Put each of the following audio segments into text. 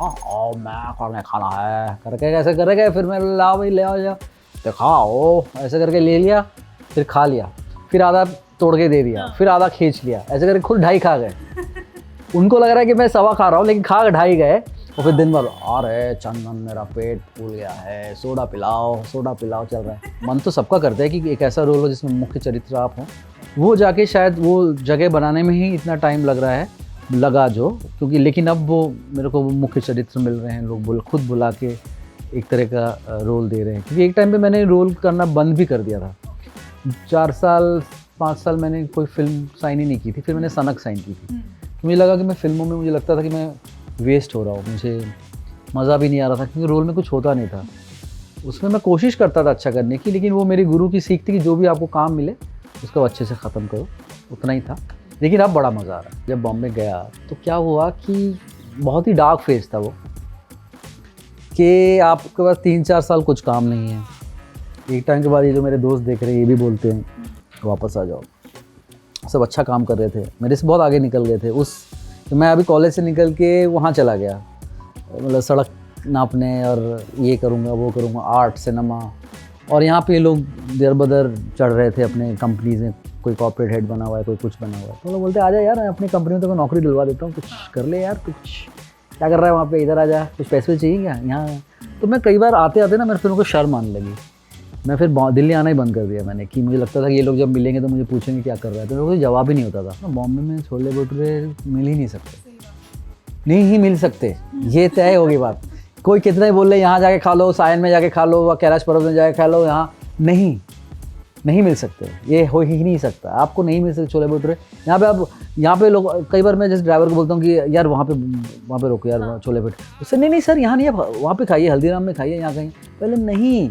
आओ मैं खाना खाना है करके कैसे करेगा, फिर मैं लाओ भाई ले आओ जाओ, तो खाओ ऐसे करके ले लिया, फिर खा लिया, फिर आधा तोड़ के दे दिया, फिर आधा खींच लिया, ऐसे करके खुद 2.5 खा गए। उनको लग रहा है कि मैं 1.25 खा रहा हूँ, लेकिन खा 2.5 गए। और फिर दिन भर अरे चंदन मेरा पेट फूल गया है, सोडा पिलाओ चल रहा है। मन तो सबका करता है कि एक ऐसा रोल हो जिसमें मुख्य चरित्र आप हों। वो जाके शायद वो जगह बनाने में ही इतना टाइम लगा जो, क्योंकि लेकिन अब वो मेरे को वो मुख्य चरित्र मिल रहे हैं, लोग खुद बुला के एक तरह का रोल दे रहे हैं। क्योंकि एक टाइम पे मैंने रोल करना बंद भी कर दिया था। 5 साल मैंने कोई फिल्म साइन ही नहीं की थी। फिर मैंने सनक साइन की थी। मुझे लगा कि मैं फिल्मों में, मुझे लगता था कि मैं वेस्ट हो रहा हूँ, मुझे मज़ा भी नहीं आ रहा था, क्योंकि रोल में कुछ होता नहीं था। उसमें मैं कोशिश करता था अच्छा करने की, लेकिन वो मेरी गुरु की सीख थी कि जो भी आपको काम मिले उसको अच्छे से ख़त्म करो, उतना ही था। लेकिन अब बड़ा मज़ा आ रहा है। जब बॉम्बे गया तो क्या हुआ कि बहुत ही डार्क फेज था वो, कि आपके पास 3-4 साल कुछ काम नहीं है। एक टाइम के बाद ये जो मेरे दोस्त देख रहे हैं ये भी बोलते हैं वापस आ जाओ। सब अच्छा काम कर रहे थे, मेरे से बहुत आगे निकल गए थे। तो मैं अभी कॉलेज से निकल के वहाँ चला गया, मतलब सड़क नापने और ये करूँगा वो करूँगा, आर्ट सिनेमा। और यहाँ पे लोग देर बदर चढ़ रहे थे अपने कंपनीज में, कोई कॉर्पोरेट हेड बना हुआ है, कोई कुछ बना हुआ है। तो लोग बोलते आ जा यार, मैं अपनी कंपनी में तो नौकरी दिलवा देता हूँ, कुछ कर ले यार, कुछ क्या कर रहा है वहाँ पे, इधर आ जा, कुछ पैसे चाहिए क्या यहाँ। तो मैं कई बार आते आते ना मेरे फिर उनको शर्म आने लगी। मैं फिर दिल्ली आना ही बंद कर दिया मैंने, कि मुझे लगता था कि ये लोग जब मिलेंगे तो मुझे पूछेंगे क्या कर रहा है, तो मेरे को जवाब ही नहीं होता था। बॉम्बे में छोले भटूरे मिल ही नहीं सकते, नहीं ही मिल सकते, ये तय होगी बात। कोई कितना ही बोल रहे यहाँ जाके खा लो, सायन में जाके खा लो, कैलाश पर्वत में जाके खा लो, यहाँ नहीं मिल सकते, ये हो ही नहीं सकता। आपको नहीं मिल सकते छोले भटूरे यहाँ पे। आप यहाँ पे लोग, कई बार मैं जैसे ड्राइवर को बोलता हूँ कि यार वहाँ पे रोको यार, वहाँ छोले भटूरे, उससे नहीं सर यहाँ नहीं है, वहाँ पे खाइए, हल्दीराम में खाइए, यहाँ कहीं। पहले नहीं,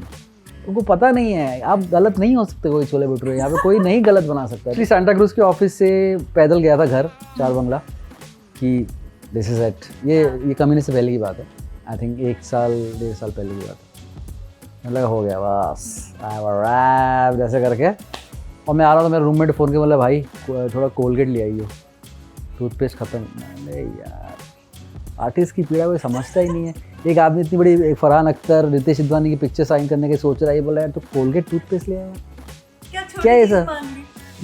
उनको पता नहीं है, आप गलत नहीं हो सकते कोई छोले भटूरे, यहाँ पे कोई नहीं गलत बना सकता। फिर सांता क्रूज के ऑफिस से पैदल गया था घर, 4 बंगला, कि दिस इज इट। ये कमीने से पहले की बात है, आई थिंक 1 साल 1.5 साल पहले की बात है। मतलब हो गया बस, रैप जैसे करके। और मैं आ रहा था, मेरा रूममेट फ़ोन के बोला भाई थोड़ा कोलगेट ले आइयो, टूथपेस्ट ख़त्म। नहीं यार, आर्टिस्ट की पीड़ा कोई समझता ही नहीं है। एक आदमी इतनी बड़ी, एक फरहान अख्तर, रितेश सिद्धवानी की पिक्चर साइन करने की सोच रहा है, ये बोला यार तो कोलगेट टूथपेस्ट ले आया, क्या है सर?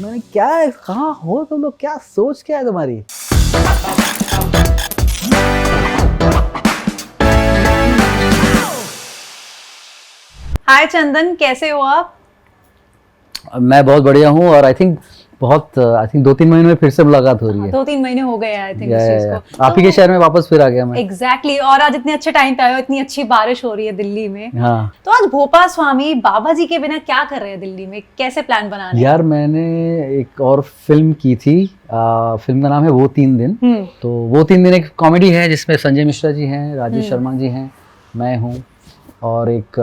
मैंने क्या है, कहाँ हो तुम लोग, क्या सोच क्या है तुम्हारी? हाय चंदन, कैसे हो आप? मैं बहुत बढ़िया हूँ, और आई थिंक 2-3 महीने में फिर से मुलाकात हो रही है। 2-3 महीने हो गए आई थिंक इस चीज को। आप ही के शहर में वापस फिर आ गया मैं। एग्जैक्टली। और आज इतने अच्छे टाइम पे आए हो, इतनी अच्छी बारिश हो रही है दिल्ली में। हाँ। तो आज भोपा स्वामी बाबा जी के बिना क्या कर रहे हैं दिल्ली में, कैसे प्लान बना रहे हैं? यार मैंने एक और फिल्म की थी, फिल्म का नाम है वो 3 दिन। तो वो 3 दिन एक कॉमेडी है जिसमें संजय मिश्रा जी हैं, राजेश शर्मा जी हैं, मैं हूँ, और एक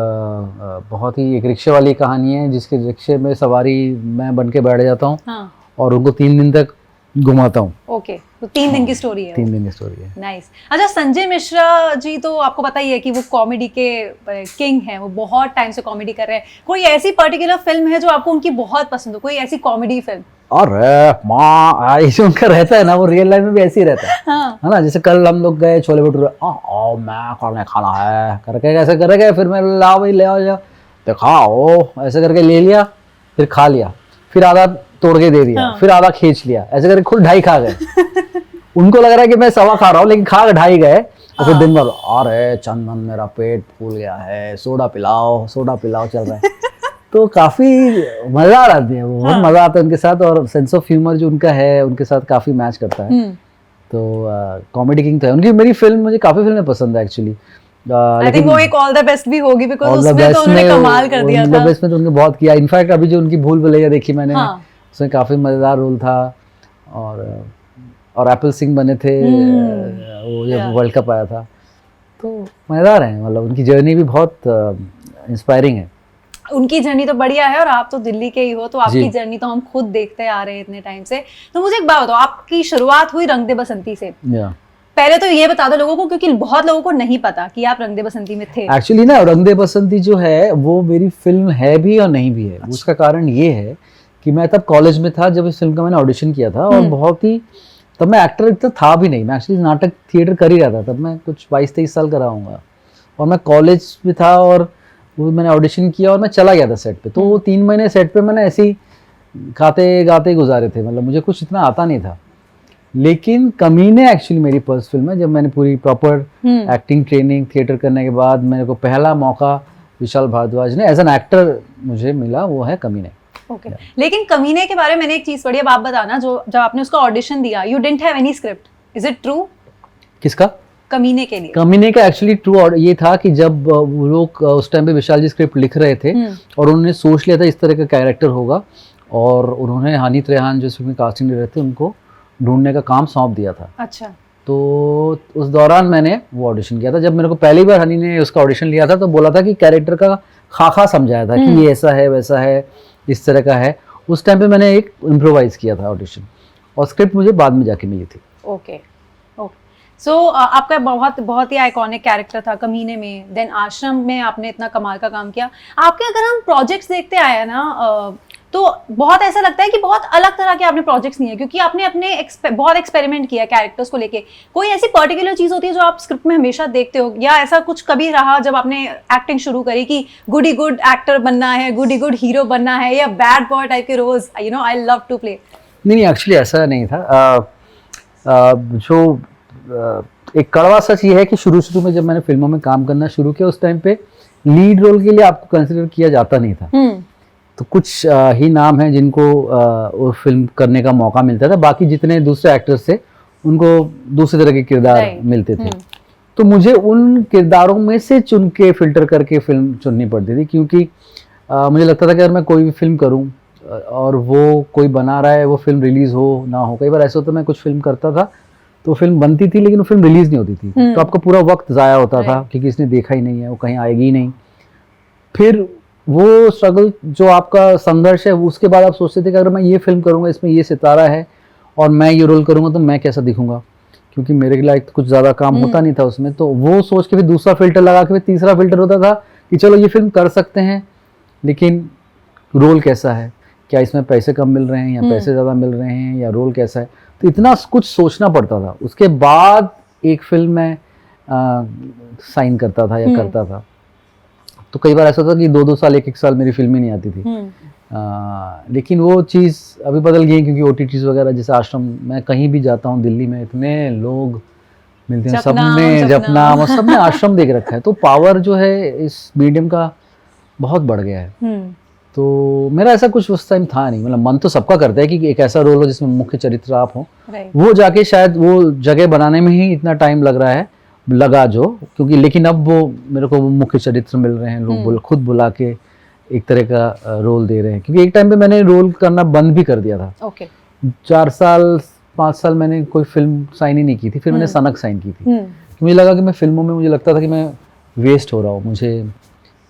बहुत ही एक रिक्शे वाली कहानी है जिसके रिक्शे में सवारी मैं बन के बैठ जाता हूँ। हाँ। और उनको 3 दिन तक घुमाता हूँ। ओके, तो 3 दिन की स्टोरी है। 3 दिन की स्टोरी है। नाइस। अच्छा, संजय मिश्रा जी तो आपको पता ही है कि वो कॉमेडी के किंग हैं, वो बहुत टाइम से कॉमेडी कर रहे हैं। कोई ऐसी पर्टिकुलर फिल्म है जो आपको उनकी बहुत पसंद हो, कोई ऐसी कॉमेडी फिल्म? अरे माँ, ऐसे उनका रहता है ना, वो रियल लाइफ में भी ऐसे ही रहता है। हाँ। है ना, जैसे कल हम लोग गए छोले भटूरे, आओ मैं खाना है करके कैसे करेगा, फिर मैं लाओ भाई ले आओ जाओ, तो खाओ ऐसे करके ले लिया, फिर खा लिया, फिर आधा तोड़ के दे दिया, फिर आधा खींच लिया, ऐसे करके खुद 2.5 खा गए। उनको लग रहा है कि मैं 1.25 खा रहा हूँ, लेकिन खा 2.5 गए। और फिर दिन भर अरे चंदन मेरा पेट फूल गया है, सोडा पिलाओ चल रहा है। तो काफ़ी मज़ा आ रहा है, वो बहुत मज़ा आता है उनके साथ, और सेंस ऑफ ह्यूमर जो उनका है उनके साथ काफ़ी मैच करता है। तो कॉमेडी किंग तो है उनकी। मेरी फिल्म, मुझे काफ़ी फिल्में पसंद है एक्चुअली। आई थिंक वो एक ऑल द बेस्ट भी होगी, बिकॉज़ उसमें तो उन्होंने कमाल कर दिया था। ऑल द बेस्ट में तो उन्होंने बहुत किया। इनफैक्ट अभी जो उनकी भूल भुलैया देखी मैंने, उसमें काफ़ी मज़ेदार रोल था, और एप्पल सिंह बने थे वो जब वर्ल्ड कप आया था। तो मज़ेदार है, मतलब उनकी जर्नी भी बहुत इंस्पायरिंग है। उनकी जर्नी तो बढ़िया है, और आप तो दिल्ली के ही हो, तो आपकी जर्नी तो हम खुद देखते आ रहे हैं इतने टाइम से। तो मुझे एक बात बताओ, आपकी शुरुआत हुई रंग दे बसंती से। पहले तो ये बता दो लोगों को, क्योंकि बहुत लोगों को नहीं पता कि आप रंग दे बसंती में थे। एक्चुअली ना, रंग दे बसंती जो है वो मेरी फिल्म है भी और नहीं भी है। उसका कारण ये है कि मैं तब कॉलेज में था जब इस फिल्म का मैंने ऑडिशन किया था, और बहुत ही तब मैं एक्टर इतना था भी नहीं, मैं एक्चुअली नाटक थिएटर कर ही रहा था, तब मैं कुछ 22-23 साल का रहा हूँगा और मैं कॉलेज में था और वो मैंने ऑडिशन किया और मैं चला गया था सेट पे। तो वो 3 महीने सेट पे मैंने ऐसे ही खाते गाते गुजारे थे, मतलब मुझे कुछ इतना आता नहीं था। लेकिन कमीने एक्चुअली मेरी फर्स्ट फिल्म है, जब मैंने पूरी प्रॉपर एक्टिंग ट्रेनिंग थिएटर करने के बाद मेरे को पहला मौका विशाल भारद्वाज ने एज एन एक्टर मुझे मिला, वो है कमीने। ओके लेकिन कमीने के बारे में मैंने एक चीज पढ़ी, अब आप बताना, जो जब आपने उसका ऑडिशन दिया you didn't have any script, is it true? किसका? कमीने के लिए? कमीने का एक्चुअली ट्रू ये था कि जब वो लोग उस टाइम पे विशाल जी स्क्रिप्ट लिख रहे थे और उन्होंने सोच लिया था इस तरह का कैरेक्टर होगा, और उन्होंने हानि त्रेहान जो इसमें कास्टिंग ले रहे थे उनको ढूंढने का काम सौंप दिया था। अच्छा। तो उस दौरान मैंने वो ऑडिशन किया था। जब मेरे को पहली बार हनी ने उसका ऑडिशन लिया था तो बोला था कि कैरेक्टर का खाका समझाया था कि ये ऐसा है वैसा है इस तरह का है। उस टाइम पे मैंने एक इम्प्रोवाइज किया था ऑडिशन और स्क्रिप्ट मुझे बाद में जाके मिली थी। ओके ओके सो आपका बहुत ही आइकॉनिक कैरेक्टर था कमीने में, देन आश्रम में आपने इतना कमाल का काम किया। आपके अगर हम प्रोजेक्ट्स देखते आए हैं ना तो बहुत ऐसा लगता है कि बहुत अलग तरह के आपने प्रोजेक्ट्स नहीं है, क्योंकि आपने अपने बहुत एक्सपेरिमेंट किया कैरेक्टर्स को लेके। कोई ऐसी पर्टिकुलर चीज होती है जो आप स्क्रिप्ट में हमेशा देखते हो, या ऐसा कुछ कभी रहा जब आपने एक्टिंग शुरू करी कि गुडी गुड एक्टर बनना है, गुडी गुड हीरो बनना है, या बैड बॉय टाइप के roles you know I love to play? नहीं एक्चुअली ऐसा नहीं था। जो एक कड़वा सच ये है कि शुरू में जब मैंने फिल्मों में काम करना शुरू किया उस टाइम पे लीड रोल के लिए आपको कंसिडर किया जाता नहीं था। तो कुछ ही नाम हैं जिनको वो फिल्म करने का मौका मिलता था, बाकी जितने दूसरे एक्टर्स थे उनको दूसरे तरह के किरदार मिलते थे। तो मुझे उन किरदारों में से चुन के फिल्टर करके फिल्म चुननी पड़ती थी, क्योंकि मुझे लगता था कि अगर मैं कोई भी फिल्म करूं और वो कोई बना रहा है वो फिल्म रिलीज हो ना हो, कई बार ऐसा होता मैं कुछ फिल्म करता था तो फिल्म बनती थी लेकिन वो फिल्म रिलीज नहीं होती थी, तो आपका पूरा वक्त ज़ाया होता था क्योंकि इसने देखा ही नहीं है, वो कहीं आएगी ही नहीं। फिर वो स्ट्रगल जो आपका संघर्ष है उसके बाद आप सोचते थे कि अगर मैं ये फिल्म करूँगा इसमें ये सितारा है और मैं ये रोल करूँगा तो मैं कैसा दिखूंगा, क्योंकि मेरे लायक कुछ ज़्यादा काम होता नहीं था उसमें। तो वो सोच के फिर दूसरा फिल्टर लगा के फिर तीसरा फिल्टर होता था कि चलो ये फिल्म कर सकते हैं लेकिन रोल कैसा है, क्या इसमें पैसे कम मिल रहे हैं या पैसे ज़्यादा मिल रहे हैं या रोल कैसा है, तो इतना कुछ सोचना पड़ता था। उसके बाद एक फिल्म में साइन करता था या करता था। तो कई बार ऐसा था कि 2-2 साल 1-1 साल मेरी फिल्म ही नहीं आती थी। लेकिन वो चीज़ अभी बदल गई क्योंकि OTTs वगैरह, जैसे आश्रम में कहीं भी जाता हूँ दिल्ली में इतने लोग मिलते हैं, सबने जपनाम और सबने आश्रम देख रखा है। तो पावर जो है इस मीडियम का बहुत बढ़ गया है। तो मेरा ऐसा कुछ उस टाइम था नहीं, मतलब मन तो सबका करता है कि एक ऐसा रोल हो जिसमें मुख्य चरित्र आप हो। वो जाके शायद वो जगह बनाने में ही इतना टाइम लगा जो, क्योंकि लेकिन अब वो मेरे को मुख्य चरित्र मिल रहे हैं, लोग खुद बुला के एक तरह का रोल दे रहे हैं। क्योंकि एक टाइम पे मैंने रोल करना बंद भी कर दिया था। 4-5 साल मैंने कोई फिल्म साइन ही नहीं की थी। फिर मैंने सनक साइन की थी। मुझे लगा कि मैं फिल्मों में, मुझे लगता था कि मैं वेस्ट हो रहा हूँ, मुझे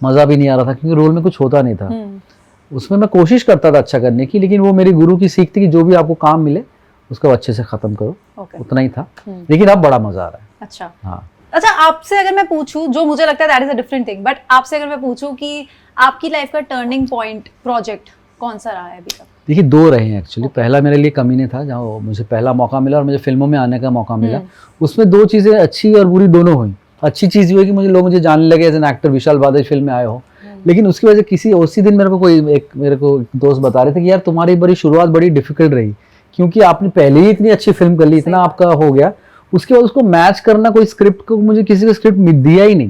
मज़ा भी नहीं आ रहा था क्योंकि रोल में कुछ होता नहीं था। उसमें मैं कोशिश करता था अच्छा करने की, लेकिन वो मेरी गुरु की सीख थी कि जो भी आपको काम मिले उसको अच्छे से ख़त्म करो। उतना ही था। लेकिन अब बड़ा मज़ा आ रहा है। अच्छा। हाँ। अच्छा, आपसे अगर मैं पूछूं, जो मुझे लगता है that is a different thing, but आपसे अगर मैं पूछूं कि आपकी लाइफ का टर्निंग पॉइंट प्रोजेक्ट कौन सा रहा है अभी तक? देखिए 2 रहे हैं एक्चुअली। पहला मेरे लिए कमीने था, जहाँ मुझे पहला मौका मिला और मुझे फिल्मों में आने का मौका मिला। उसमें 2 चीज़ें अच्छी और बुरी दोनों हुई। अच्छी चीज़ ये हुई कि लोग मुझे जानने लगे as an actor, Vishal Bhardwaj film में आए हो। लेकिन उसकी वजह से उसी दिन मेरे को दोस्त बता रहे थे कि यार तुम्हारी बड़ी शुरुआत बड़ी डिफिकल्ट रही, क्योंकि आपने पहले ही इतनी अच्छी फिल्म कर ली, इतना आपका हो गया, उसके बाद उसको मैच करना कोई स्क्रिप्ट को, मुझे किसी का स्क्रिप्ट दिया ही नहीं,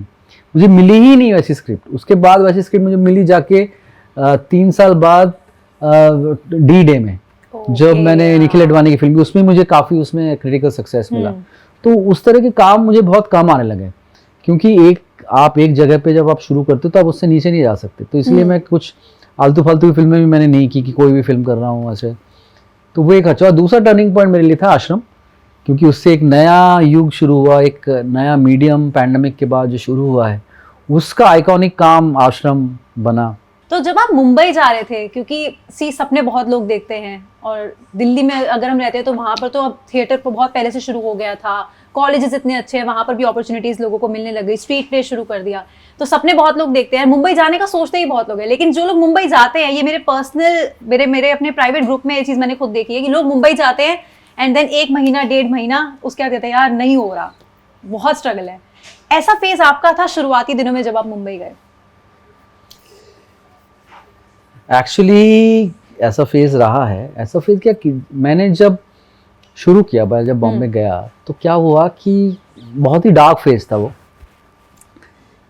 मुझे मिली ही नहीं वैसी स्क्रिप्ट। उसके बाद वैसी स्क्रिप्ट मुझे मिली जाके 3 साल बाद D-Day में, जब मैंने निखिल अडवाणी की फिल्म की, उसमें मुझे काफ़ी उसमें क्रिटिकल सक्सेस मिला। तो उस तरह के काम मुझे बहुत कम आने लगे, क्योंकि आप एक जगह पे जब आप शुरू करते हो तो आप उससे नीचे नहीं जा सकते। तो इसलिए मैं कुछ आलतू फालतू की फिल्में भी मैंने नहीं की कि कोई भी फिल्म कर रहा हूँ ऐसे। तो वो एक अच्छा। दूसरा टर्निंग पॉइंट मेरे लिए था आश्रम, क्योंकि उससे एक नया युग शुरू हुआ, एक नया मीडियम पैंडेमिक के बाद जो शुरू हुआ है उसका आइकॉनिक काम आश्रम बना। तो जब आप मुंबई जा रहे थे, क्योंकि सपने बहुत लोग देखते हैं और दिल्ली में अगर हम रहते हैं तो वहाँ पर तो अब थिएटर पर बहुत पहले से शुरू हो गया था, कॉलेजेस इतने अच्छे हैं, वहाँ पर भी अपॉर्चुनिटीज लोगों को मिलने लग गई, स्ट्रीट प्ले शुरू कर दिया, तो सपने बहुत लोग देखते हैं। मुंबई जाने का सोचते ही बहुत लोग हैं, लेकिन जो लोग मुंबई जाते हैं, ये मेरे पर्सनल मेरे अपने प्राइवेट ग्रुप में ये चीज़ मैंने खुद देखी है कि लोग मुंबई जाते हैं एंड देन 1 महीना 1.5 महीना उसके बाद कहते हैं यार नहीं हो रहा, बहुत स्ट्रगल है। ऐसा फेज आपका था शुरुआती दिनों में जब आप मुंबई गए? एक्चुअली ऐसा फेज रहा है। ऐसा फेज क्या कि मैंने जब शुरू किया, मैं जब बॉम्बे गया तो क्या हुआ कि बहुत ही डार्क फेज था वो,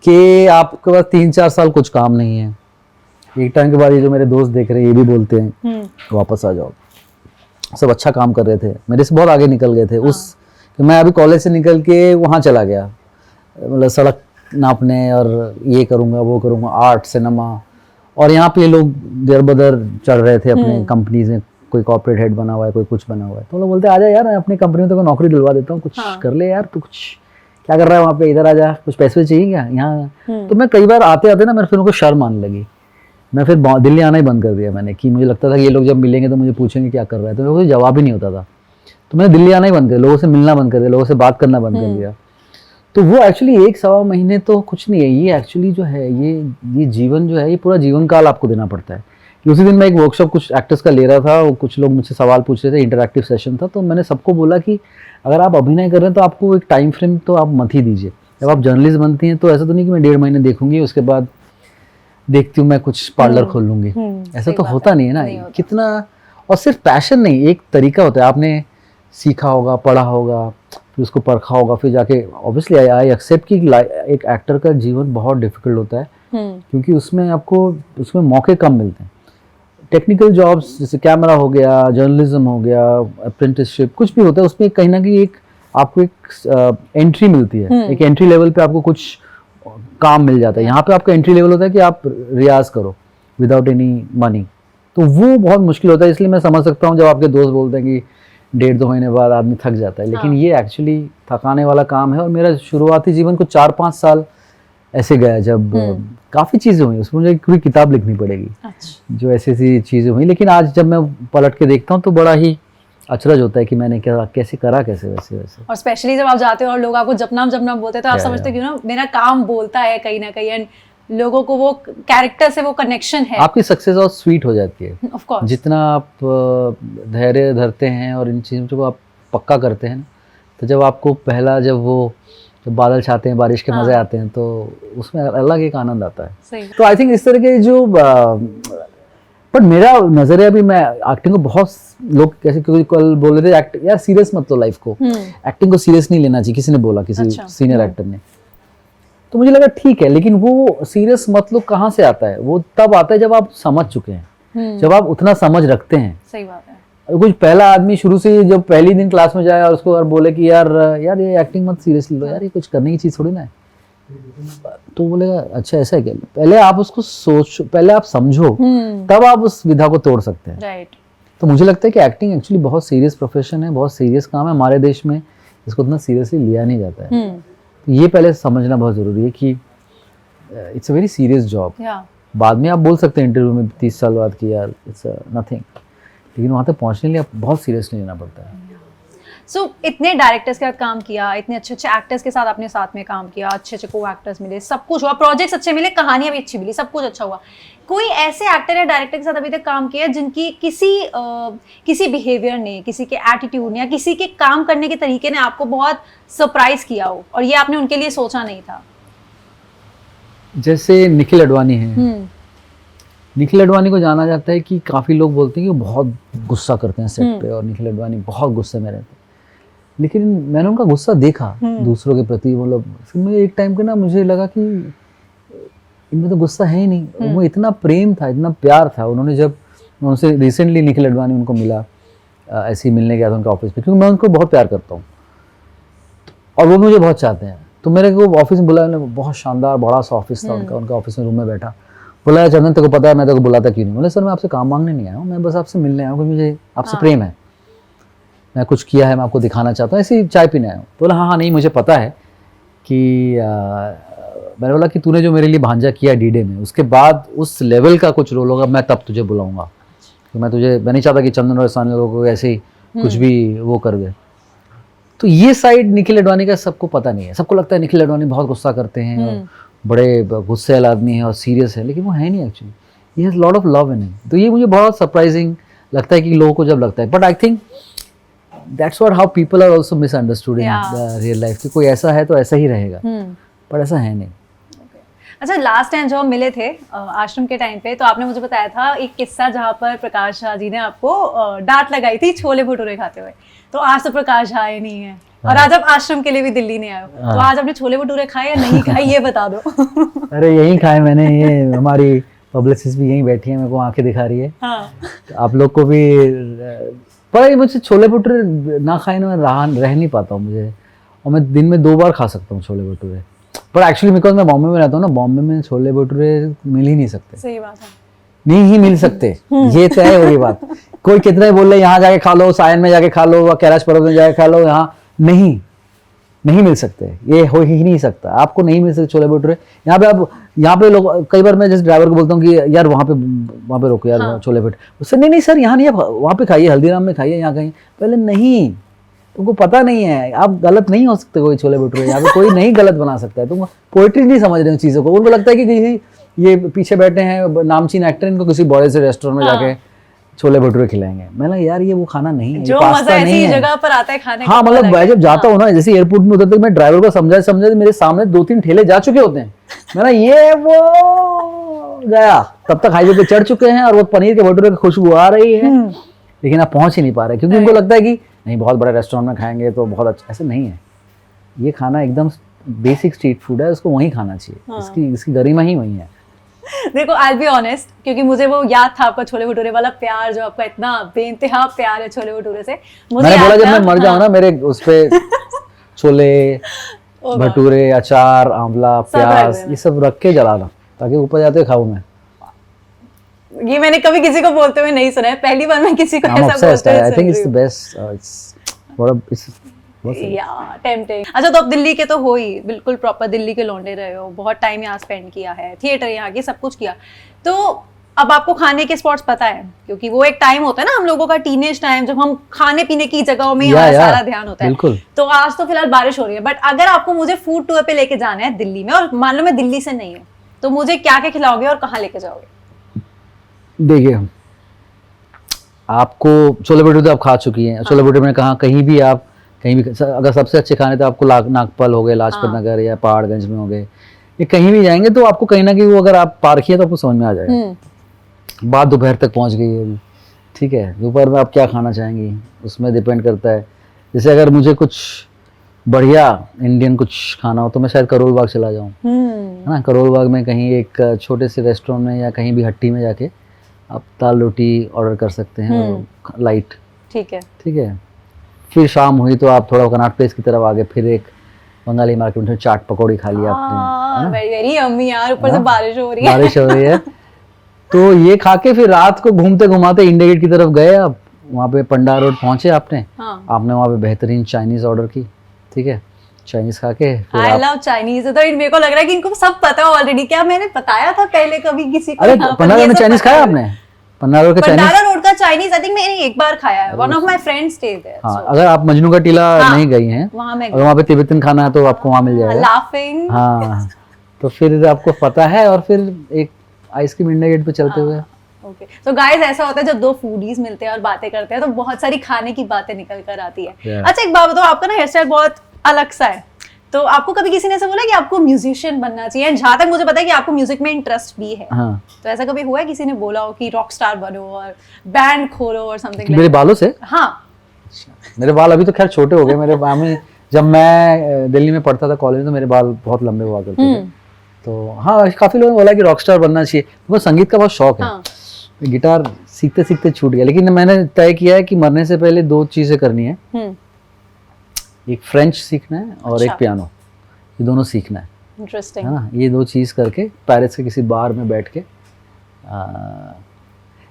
कि आपके पास 3-4 साल कुछ काम नहीं है। एक टाइम के बाद ये जो मेरे दोस्त देख रहे हैं ये भी बोलते हैं वापस आ जाओ, सब अच्छा काम कर रहे थे, मेरे से बहुत आगे निकल गए थे। उस कि मैं अभी कॉलेज से निकल के वहाँ चला गया, मतलब सड़क नापने और ये करूँगा वो करूँगा, आर्ट सिनेमा, और यहाँ पे लोग दर बदर चढ़ रहे थे अपने कंपनीज में, कोई कॉर्पोरेट हेड बना हुआ है, कोई कुछ बना हुआ है। तो लोग बोलते आजा यार मैं अपनी कंपनी में तो नौकरी दिलवा देता हूँ, कुछ कर ले यार, तू कुछ क्या कर रहा है वहाँ पे, इधर आजा, कुछ पैसे चाहिए क्या यहाँ। तो मैं कई बार आते आते ना मेरे फिर उनको शर्म आने लगी, मैं फिर दिल्ली आना ही बंद कर दिया मैंने, कि मुझे लगता था कि ये लोग जब मिलेंगे तो मुझे पूछेंगे क्या कर रहा है, तो मेरे को जवाब ही नहीं होता था। तो मैंने दिल्ली आना ही बंद कर दिया, लोगों से मिलना बंद कर दिया, लोगों से बात करना बंद कर दिया। तो वो एक्चुअली 1-1.25 महीने तो कुछ नहीं है, ये एक्चुअली जो है ये जीवन जो है ये पूरा जीवन काल आपको देना पड़ता है। कि उसी दिन मैं एक वर्कशॉप कुछ एक्टर्स का ले रहा था, वो कुछ लोग मुझसे सवाल पूछ रहे थे, इंटरैक्टिव सेशन था, तो मैंने सबको बोला कि अगर आप अभिनय कर रहे हैं तो आपको एक टाइम फ्रेम तो आप मत ही दीजिए। जब आप जर्नलिस्ट बनती हैं तो ऐसा तो नहीं कि मैं 1.5 महीने देखूंगी उसके बाद देखती हूँ मैं कुछ पार्लर खोल लूंगी, ऐसा तो होता नहीं है ना। कितना, और सिर्फ पैशन नहीं, एक तरीका होता है, आपने सीखा होगा, पढ़ा होगा, फिर उसको परखा होगा, फिर जाके ऑब्वियसली आई एक्सेप्ट कि एक एक्टर का जीवन बहुत डिफिकल्ट होता है, क्योंकि उसमें मौके कम मिलते हैं। टेक्निकल जॉब्स जैसे कैमरा हो गया, जर्नलिज्म हो गया, अप्रेंटिसशिप, कुछ भी होता है, उसमें कहीं ना कहीं आपको एक एंट्री मिलती है, एक एंट्री लेवल पे आपको कुछ काम मिल जाता है। यहाँ पे आपका एंट्री लेवल होता है कि आप रियाज करो विदाउट एनी मनी, तो वो बहुत मुश्किल होता है। इसलिए मैं समझ सकता हूँ जब आपके दोस्त बोलते हैं कि 1.5-2 महीने बाद आदमी थक जाता है, लेकिन ये एक्चुअली थकाने वाला काम है। और मेरा शुरुआती जीवन को 4-5 साल ऐसे गया जब काफ़ी चीज़ें हुई, उसमें मुझे कोई किताब लिखनी पड़ेगी। अच्छा। जो ऐसी ऐसी चीज़ें हुई, लेकिन आज जब मैं पलट के देखता हूँ तो बड़ा ही अचरज होता है कि मैंने कैसे करा, कैसे वैसे। और स्पेशली जब आप जाते हो और लोग आपको जपनाम बोलते हैं तो आप समझते हो कि ना मेरा काम बोलता है कहीं ना कहीं, एंड लोगों को वो कैरेक्टर से वो कनेक्शन है, आपकी सक्सेस और स्वीट हो जाती है। ऑफ कोर्स जितना आप धैर्य धरते हैं और इन चीज़ों को आप पक्का करते हैं, तो जब आपको जब बादल छाते हैं, बारिश के मजे आते हैं, तो उसमें अलग एक आनंद आता है। तो आई थिंक इस तरह के जो पर मेरा नजरिया भी, मैं एक्टिंग को बहुत लोग कैसे कल बोल रहे थे यार सीरियस मत लो लाइफ को, एक्टिंग को सीरियस नहीं लेना चाहिए, किसी ने बोला, किसी सीनियर एक्टर ने। तो मुझे लगा ठीक है, लेकिन वो सीरियस मत लो कहाँ से आता है? वो तब आता है जब आप समझ चुके हैं, जब आप उतना समझ रखते हैं। सही बात है। कुछ पहला आदमी शुरू से जब पहली दिन क्लास में जाए और उसको बोले कि यार ये एक्टिंग मत सीरियसली लो, यार ये कुछ करने की चीज़ थोड़ी ना है, तो बोलेगा अच्छा ऐसा है क्या? पहले आप उसको सोचो, पहले आप समझो, तब आप उस विधा को तोड़ सकते हैं। राइट। तो मुझे लगता है कि एक्टिंग एक्चुअली बहुत सीरियस प्रोफेशन है, बहुत सीरियस काम है। हमारे देश में इसको उतना सीरियसली लिया नहीं जाता है। तो ये पहले समझना बहुत ज़रूरी है कि it's a very serious job. बाद में आप बोल सकते हैं इंटरव्यू में 30 साल बाद कि यार इट्स नथिंग, लेकिन वहाँ तक पहुँचने के लिए बहुत सीरियसली लेना पड़ता है। इतने डायरेक्टर्स के साथ काम किया, इतने अच्छे अच्छे एक्टर्स के साथ आपने साथ में काम किया, अच्छे अच्छे को एक्टर्स मिले, सब कुछ हुआ, प्रोजेक्ट्स अच्छे मिले, कहानियां भी अच्छी मिली, सब कुछ अच्छा हुआ। कोई ऐसे एक्टर या डायरेक्टर के साथ अभी तक काम किया जिनकी किसी बिहेवियर ने, किसी के एटीट्यूड ने या किसी के काम करने के तरीके ने आपको बहुत सरप्राइज किया हो और ये आपने उनके लिए सोचा नहीं था? जैसे निखिल अडवाणी है। निखिल अडवाणी को जाना जाता है कि काफ़ी लोग बोलते हैं कि वो बहुत गुस्सा करते हैं सेट पे, और निखिल अडवाणी बहुत गुस्से में रहते हैं, लेकिन मैंने उनका गुस्सा देखा दूसरों के प्रति। मतलब फिर मुझे एक टाइम पे ना मुझे लगा कि इनमें तो गुस्सा है ही नहीं, वो इतना प्रेम था, इतना प्यार था। उनसे रिसेंटली निखिल अडवाणी उनको मिला, ऐसे ही मिलने गया था उनका ऑफिस पे, क्योंकि मैं उनको बहुत प्यार करता हूँ और वो मुझे बहुत चाहते हैं। तो मेरे को ऑफिस में बुलाया, बहुत शानदार बड़ा सा ऑफिस था उनका ऑफिस में रूम में बैठा। बोला चंदन तेरे को पता है मैं तेरे को बुलाता क्यों नहीं? बोले सर मैं आपसे काम मांगने नहीं आया हूँ, मैं बस आपसे मिलने आया हूँ, क्योंकि मुझे आपसे प्रेम है, मैं कुछ किया है मैं आपको दिखाना चाहता हूँ, ऐसे ही चाय पीने आया हूँ। बोला हाँ नहीं मुझे पता है कि मैंने बोला कि तूने जो मेरे लिए भांजा किया डीडे में, उसके बाद उस लेवल का कुछ रोल होगा, मैं तब तुझे बुलाऊंगा। तो मैं नहीं चाहता कि चंदन और सानी लोगों को ऐसे ही कुछ भी वो कर दे। तो ये साइड निखिल अडवाणी का सबको पता नहीं है। सबको लगता है निखिल अडवाणी बहुत गुस्सा करते हैं और बड़े गुस्से वाला आदमी है और सीरियस है, लेकिन वो है नहीं actually. He has lot of love in him. तो ये मुझे बहुत सरप्राइजिंग लगता है कि लोगों को जब लगता है। But I think that's what how people are also misunderstood in Yeah. The real life कि कोई ऐसा है तो ऐसा ही रहेगा, पर ऐसा है नहीं। अच्छा, लास्ट टाइम जब हम मिले थे आश्रम के टाइम पे, तो आपने मुझे बताया था एक किस्सा जहाँ पर प्रकाश झा जी ने आपको डांट लगाई थी छोले भटूरे खाते हुए। तो आज तो प्रकाश झा ही नहीं है और आज आप आश्रम के लिए भी दिल्ली नहीं आए हो, तो आज आपने छोले भटूरे खाए या नहीं खाए ये बता दो। अरे यही खाए मैंने, ये हमारी पब्लिसिस्ट भी यहीं बैठी है, मेरे को आंखें दिखा रही है। हाँ। तो आप लोग को भी पर ये मुझे छोले भटूरे ना खाए ना मैं रह नहीं पाता हूँ मुझे, और मैं दिन में 2 बार खा सकता हूँ छोले भटूरे। पर एक्चुअली बिकॉज मैं बॉम्बे में रहता हूँ ना, बॉम्बे में छोले भटूरे मिल ही नहीं सकते। सही बात है, नहीं ही मिल सकते, ये तय हो गई बात। कोई कितना ही बोल रहे यहाँ जाके खा लो, सायन में जाके खा लो, कैलाश पर्वत में जाके खा लो, यहाँ नहीं मिल सकते, ये हो ही नहीं सकता, आपको नहीं मिल सकते छोले भटूरे। यहाँ पे लोग, कई बार मैं जैसे ड्राइवर को बोलता हूँ कि यार वहाँ पे रोको यार, हाँ। छोले भटूरे, उससे नहीं सर यहाँ नहीं, आप वहाँ पे खाइए, हल्दीराम में खाइए, यहाँ कहीं। पहले नहीं, तुमको पता नहीं है, आप गलत नहीं हो सकते कोई छोले भटूरे, यहाँ पे कोई नहीं गलत बना सकता है। तुम पोएट्री नहीं समझ रहे हो चीज़ों को, उनको लगता है कि किसी ये पीछे बैठे हैं नामचीन एक्टर, इनको किसी बड़े से रेस्टोरेंट में जाके छोले भटूरे खिलाएंगे। मैंने यार ये वो खाना नहीं है, जो मजा ऐसी जगह पर आता है खाने का। हाँ मतलब मैं जब जाता हूँ ना, जैसे एयरपोर्ट में उतरते मैं ड्राइवर को समझा मेरे सामने 2-3 ठेले जा चुके होते हैं, मैंने ये वो गया, तब तक हाईवे पे चढ़ चुके हैं और वो पनीर के भटूरे की खुशबू आ रही है, लेकिन आप पहुंच ही नहीं पा रहे क्योंकि उनको लगता है कि नहीं बहुत बड़े रेस्टोरेंट में खाएंगे तो बहुत अच्छा। ऐसे नहीं है, ये खाना एकदम बेसिक स्ट्रीट फूड है, उसको वहीं खाना चाहिए। इसकी गरिमा ही वहीं है। देखो आई बी ऑनेस्ट, क्योंकि मुझे वो याद था आपका छोले भटूरे वाला प्यार, जो आपका इतना बेइंतहा प्यार है छोले भटूरे से। मैंने बोला जब मैं मर जाऊँ ना, मेरे उस पे छोले भटूरे, अचार, आंवला, प्याज, ये सब रख के जलाना ताकि ऊपर जाते खाऊं मैं। ये मैंने कभी किसी को बोलते हुए नहीं सुना है, पहली बार मैं किसी को ऐसा बोलते हुए I think it's the best, it's या टेम्पटिंग। अच्छा, तो अब दिल्ली के तो हो ही, बिल्कुल प्रॉपर दिल्ली के लौंडे रहे हो, बहुत टाइम यहाँ स्पेंड किया है, थिएटर यहाँ के सब कुछ किया, तो अब आपको खाने के स्पॉट्स पता है, क्योंकि वो एक टाइम होता है ना हम लोगों का टीनेज टाइम, जब हम खाने पीने की जगहों में हमारा सारा ध्यान होता है। बिल्कुल। तो आज तो फिलहाल बारिश हो रही है, बट अगर आपको मुझे फूड टूर पे लेके जाना है दिल्ली में, और मान लो मैं दिल्ली से नहीं हूँ, तो मुझे क्या क्या खिलाओगे और कहाँ लेके जाओगे? देखिए, आपको छोले भटूरे तो आप खा चुकी हैं, छोले भटूरे में कहाँ कहीं भी अगर सबसे अच्छे खाने तो आपको नागपल हो गए, लाजपत नगर या पहाड़गंज में हो गए, ये कहीं भी जाएंगे तो आपको कहीं ना कहीं वो अगर आप पार्क किए तो आपको समझ में आ जाएगा। बात दोपहर तक पहुंच गई है, ठीक है, दोपहर में आप क्या खाना चाहेंगी उसमें डिपेंड करता है। जैसे अगर मुझे कुछ बढ़िया इंडियन कुछ खाना हो तो मैं शायद करोल बाग चला जाऊँ, है ना। करोल बाग में कहीं एक छोटे से रेस्टोरेंट में या कहीं भी हट्टी में जाके आप दाल रोटी ऑर्डर कर सकते हैं, लाइट, ठीक है। फिर शाम हुई तो आप थोड़ा कनॉट प्लेस की तरफ आगे, फिर एक बंगाली मार्केट में चाट पकौड़ी खा लिया आपने, वेरी वेरी यम्मी यार, ऊपर से बारिश हो रही है। तो ये खा के फिर रात को घूमते घुमाते इंडिया गेट की तरफ गए, आप वहाँ पे पंडा रोड पहुंचे, आपने वहाँ पे बेहतरीन चाइनीज ऑर्डर की, ठीक है, चाइनीज खा के आई लव चाइनीज। तो मेरे को लग रहा है कि इनको सब पता है ऑलरेडी। क्या मैंने बताया था पहले कभी किसी को? अरे पंडा रोड में चाइनीज खाया आपने? पंडारा रोड का चाइनीज आई थिंक मैंने एक बार खाया है, one of my friends stay there. हाँ, अगर आप मजनू का टीला नहीं गई हैं और वहाँ पे तिब्बतन खाना है तो आपको वहाँ मिल जाएगा, लाफिंग। हाँ, तो फिर आपको पता है, और फिर एक आइसक्रीम इंडिया गेट पे चलते हुए। ओके, तो गाइस ऐसा होता है जब दो फूडीज मिलते हैं और बातें करते हैं तो बहुत सारी खाने की बातें निकल कर आती है। अच्छा, एक बात बताओ, आपका ना हेयर स्टाइल बहुत अलग सा है, तो आपको कभी किसी ने ऐसा बोला कि आपको म्यूजिशियन बनना चाहिए? जहाँ तक मुझे पता है कि आपको म्यूजिक में इंटरेस्ट भी है, हाँ। तो ऐसा कभी हुआ है किसी ने बोला हो कि रॉक स्टार बनो और बैंड खोलो और समथिंग? मेरे बालों से? हाँ, मेरे बाल अभी तो खैर छोटे हो गए। मेरे मामी, जब मैं दिल्ली में पढ़ता था कॉलेज में, तो मेरे बाल बहुत लंबे हुआ करते थे, तो हाँ काफी लोगों ने बोला कि रॉक स्टार बनना चाहिए। मुझे संगीत का बहुत शौक है, गिटार सीखते सीखते छूट गया, लेकिन मैंने तय किया है कि मरने से पहले 2 चीजें करनी है, एक फ्रेंच सीखना है और एक पियानो, ये दोनों सीखना है। इंटरेस्टिंग, है ना। ये 2 चीज़ करके पेरिस के किसी बार में बैठ के,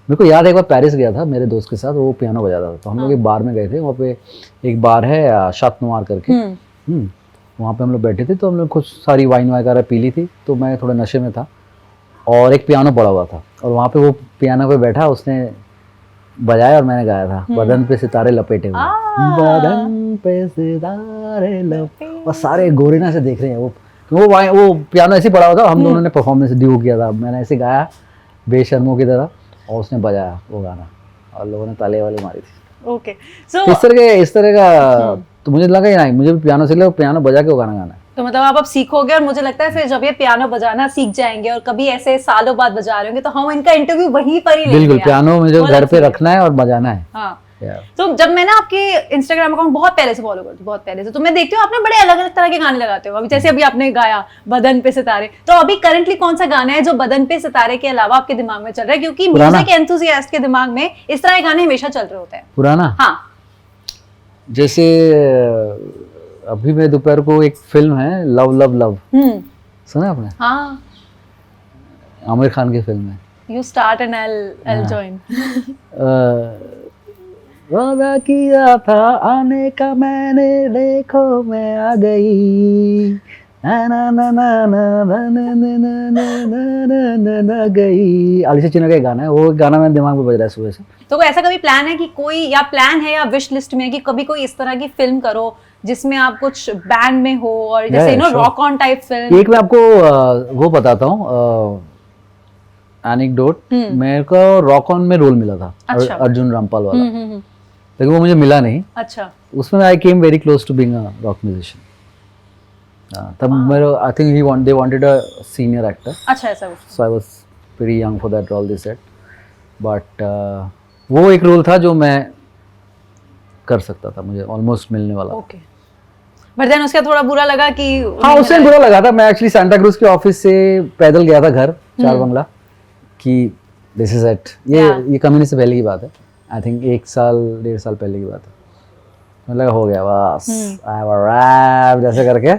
मेरे को याद है एक बार पेरिस गया था मेरे दोस्त के साथ, वो पियानो बजाता था, तो हम लोग एक बार में गए थे, वहाँ पे एक बार है शात नोवार करके, वहाँ पे हम लोग बैठे थे, तो हम लोग कुछ सारी वाइन वगैरह पी ली थी, तो मैं थोड़े नशे में था और एक पियानो पड़ा हुआ था, और वहाँ पे वो पियानो पे बैठा, उसने बजाया और मैंने गाया था, बदन पे सितारे लपेटे हुए, बदन पे सितारे लपेटे, और सारे गोरेना से देख रहे हैं। वो पियानो ऐसे पड़ा हुआ था, हम दोनों ने परफॉर्मेंस ड्यू किया था, मैंने ऐसे गाया बेशर्मों की तरह और उसने बजाया वो गाना और लोगों ने ताली वाली मारी थी। ओके सो इस तरह का तो मुझे लगा ही नहीं, मुझे भी पियानो सीख लो, पियानो बजा के वो गाना गाना है। तो मतलब आप अब सीखोगे और मुझे लगता है फिर जब ये पियानो बजाना सीख जाएंगे और कभी ऐसे सालों बाद बजा रहे होंगे तो हम इनका इंटरव्यू वहीं पर ही लेंगे बिल्कुल, यार। पियानो मुझे वो घर अलग पे चीज़ है। रखना है और बजाना है। हाँ Yeah. तो जब मैं ना आपके इंस्टाग्राम अकाउंट बहुत पहले से फॉलो करती हूँ, बहुत पहले से, तो मैं देखती हूँ आपने बड़े अलग अलग तरह के गाने लगाते हो। अभी जैसे अभी आपने गाया बदन पे सितारे, तो अभी करंटली कौन सा गाना है जो बदन पे सितारे के अलावा आपके दिमाग में चल रहा है? क्योंकि पुराना? म्यूजिक एंथुसियास्ट के दिमाग में इस तरह के गाने हमेशा चल रहे होते हैं। पुराना? हाँ जैसे अभी मैं दोपहर को एक फिल्म है लव लव लव, सुना आपने? हाँ आमिर खान की फिल्म है। You start and I'll join। वादा किया था आने का मैंने, देखो मैं आ गई, ना ना ना ना ना ना ना ना ना ना ना ना गई। आलिशा चीना का गाना है, वो गाना मेरे दिमाग में बज रहा है सुबह से। तो ऐसा कभी प्लान है कि कोई, या प्लान है या विश लिस्ट में कि कभी कोई इस तरह की फिल्म करो जिसमें आप कुछ बैंड में हो और जैसे you know rock on type film? एक मैं आपको वो बताता हूँ एनेक्डोट। मेरे को रॉक ऑन में रोल मिला था, अच्छा। अर्जुन रामपाल वाला, लेकिन वो मुझे मिला नहीं। अच्छा उसमें I came very close to being a rock musician. तब मेरे I think they wanted a senior actor, अच्छा ऐसा कुछ। So I was very young for that role, they said. But वो एक रोल था जो मैं कर सकता था, मुझे ऑलमोस्ट मिलने वाला। ओके बट देन उसका थोड़ा बुरा लगा कि हाँ, उस टाइम बुरा लगा था। मैं एक्चुअली सांता क्रूज के ऑफिस से पैदल गया था घर, चार बंगला, कि दिस इज इट। ये कम्युनिटी से पहले की बात है, आई थिंक 1 साल 1.5 साल पहले की बात है। मुझे लगा हो गया बस, आई हैव अराइव्ड ऐसे करके।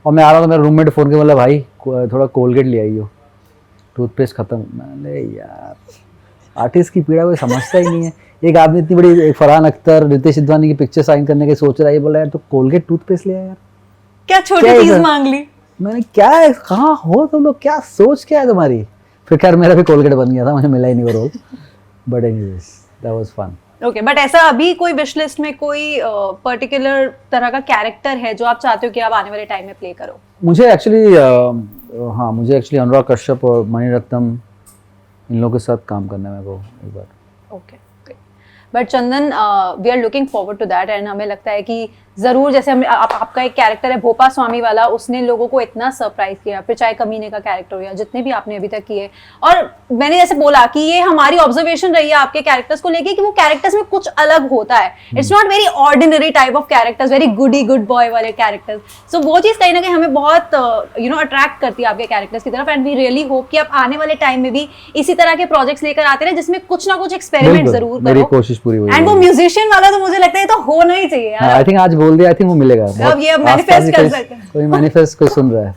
और मैं आ रहा था, मेरा रूममेट फोन के बोला भाई थोड़ा कोलगेट ले आई हो, टूथपेस्ट खत्म। मैंने यार आर्टिस्ट की पीड़ा कोई समझता ही नहीं है। एक आदमी इतनी बड़ी, एक फरहान अख्तर, रितेश सिद्धवानी की पिक्चर साइन करने की सोच रहा है, ये बोला यार तो कोलगेट टूथपेस्ट ले आया यार, क्या छोटी क्या चीज इधर? मांग ली। मैंने क्या है, कहाँ हो तुम लोग, क्या सोच क्या है तुम्हारी। फिर खैर मेरा भी कोलगेट बन गया था, मुझे मिला ही नहीं वो role, but anyways that was fun. Okay but ऐसा अभी कोई विश लिस्ट में कोई पर्टिकुलर तरह का कैरेक्टर है जो आप चाहते हो कि आप आने वाले टाइम में प्ले करो? मुझे एक्चुअली हाँ, मुझे एक्चुअली अनुराग कश्यप और मणिरत्नम इन लोगों के साथ काम करना है मेरे को एक बार। Okay but Chandan we are looking forward to that and हमें लगता है कि ज़रूर, जैसे हम आपका एक कैरेक्टर है भोपा स्वामी वाला, उसने लोगों को इतना सरप्राइज किया, फिर चाहे कमीने का कैरेक्टर हो या जितने भी आपने अभी तक किए। और मैंने जैसे बोला कि ये हमारी ऑब्जर्वेशन रही है आपके कैरेक्टर्स को लेके कि वो कैरेक्टर्स में कुछ अलग होता है। It's not very ordinary type of characters, very goody good boy वाले कैरेक्टर्स। सो वो चीज़ कहीं ना कहीं हमें बहुत यू नो अट्रैक्ट करती है आपके कैरेक्टर्स की तरफ। एंड वी रियली होप कि आप आने वाले टाइम में भी इसी तरह के प्रोजेक्ट्स लेकर आते रहे जिसमें कुछ ना कुछ एक्सपेरिमेंट जरूर मेरी करो। कोशिश पूरी हुई। एंड वो म्यूजिशियन वाला तो मुझे लगता है तो होना ही चाहिए यार। आई थिंक आज बोल दिया, आई थिंक वो मिलेगा। अब ये मैनिफेस्ट कर सकते हैं। कोई मैनिफेस्ट कोई सुन रहा है।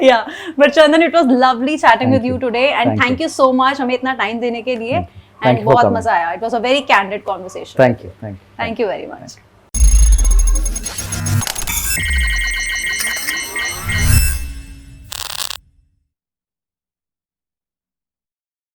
Yeah, but Chandan, it was lovely chatting with you today, and Thank thank you so much हमें इतना टाइम देने के लिए, Thank and you for बहुत coming. मजा आया. It was a very candid conversation. Thank you. Thank you very much.